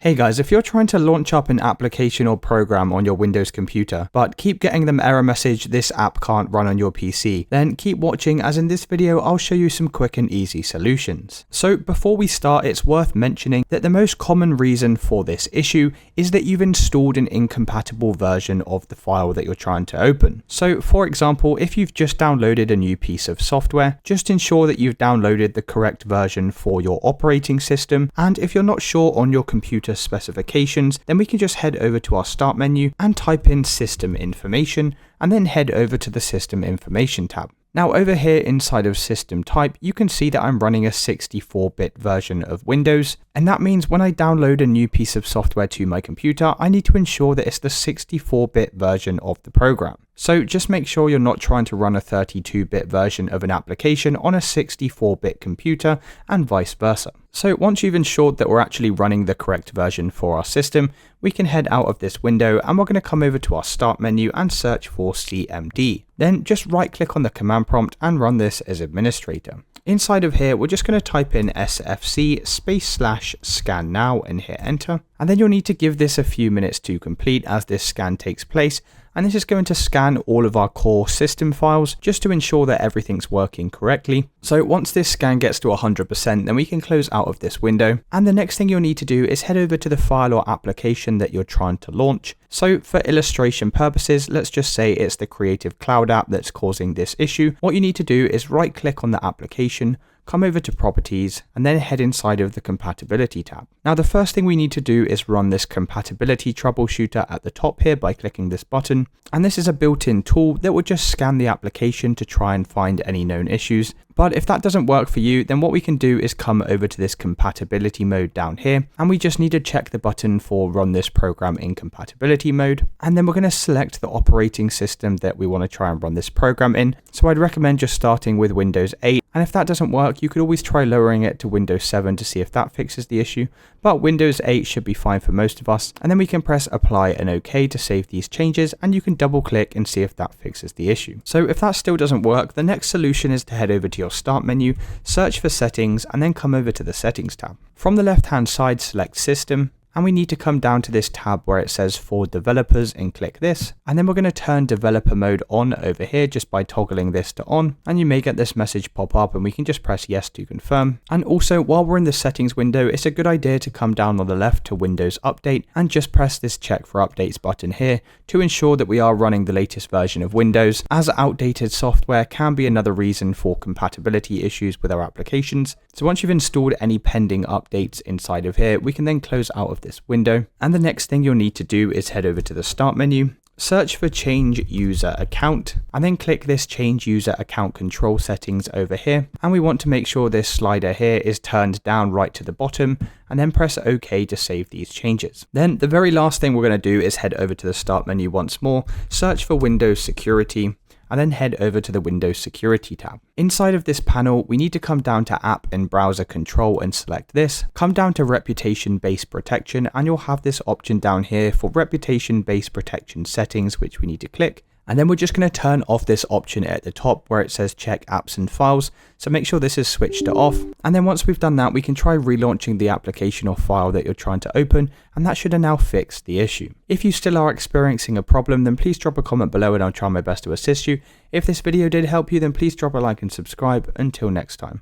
Hey guys, if you're trying to launch up an application or program on your Windows computer, but keep getting them error message this app can't run on your PC, then keep watching as in this video I'll show you some quick and easy solutions. So before we start, it's worth mentioning that the most common reason for this issue is that you've installed an incompatible version of the file that you're trying to open. So for example, if you've just downloaded a new piece of software, just ensure that you've downloaded the correct version for your operating system, and if you're not sure on your computer specifications, then we can just head over to our start menu and type in system information and then head over to the system information tab. Now over here inside of system type, you can see that I'm running a 64-bit version of Windows, and that means when I download a new piece of software to my computer, I need to ensure that it's the 64-bit version of the program. So just make sure you're not trying to run a 32-bit version of an application on a 64-bit computer and vice versa. So once you've ensured that we're actually running the correct version for our system, we can head out of this window and we're going to come over to our start menu and search for CMD. Then just right click on the command prompt and run this as administrator. Inside of here, we're just going to type in sfc/scan now and hit enter. And then you'll need to give this a few minutes to complete as this scan takes place. And this is going to scan all of our core system files just to ensure that everything's working correctly. So once this scan gets to 100%, then we can close out of this window. And the next thing you'll need to do is head over to the file or application that you're trying to launch. So for illustration purposes, let's just say it's the Creative Cloud app that's causing this issue. What you need to do is right click on the application, come over to properties, and then head inside of the compatibility tab. Now the first thing we need to do is run this compatibility troubleshooter at the top here by clicking this button. And this is a built-in tool that will just scan the application to try and find any known issues. But if that doesn't work for you, then what we can do is come over to this compatibility mode down here, and we just need to check the button for run this program in compatibility mode. And then we're going to select the operating system that we want to try and run this program in. So I'd recommend just starting with Windows 8. And if that doesn't work, you could always try lowering it to Windows 7 to see if that fixes the issue. But Windows 8 should be fine for most of us. And then we can press apply and OK to save these changes, and you can double click and see if that fixes the issue. So if that still doesn't work, the next solution is to head over to your start menu, search for settings, and then come over to the settings tab. From the left hand side, select system. And we need to come down to this tab where it says for developers and click this. And then we're going to turn developer mode on over here just by toggling this to on. And you may get this message pop up and we can just press yes to confirm. And also while we're in the settings window, it's a good idea to come down on the left to Windows Update and just press this check for updates button here to ensure that we are running the latest version of Windows, as outdated software can be another reason for compatibility issues with our applications. So once you've installed any pending updates inside of here, we can then close out of this window. And the next thing you'll need to do is head over to the start menu, search for change user account, and then click this change user account control settings over here. And we want to make sure this slider here is turned down right to the bottom, and then press OK to save these changes. Then the very last thing we're going to do is head over to the start menu once more, search for Windows Security, and then head over to the Windows Security tab. Inside of this panel, we need to come down to App and Browser Control and select this. Come down to Reputation-Based Protection, and you'll have this option down here for Reputation-Based Protection Settings, which we need to click. And then we're just going to turn off this option at the top where it says check apps and files. So make sure this is switched to off. And then once we've done that, we can try relaunching the application or file that you're trying to open, and that should have now fixed the issue. If you still are experiencing a problem, then please drop a comment below and I'll try my best to assist you. If this video did help you, then please drop a like and subscribe. Until next time.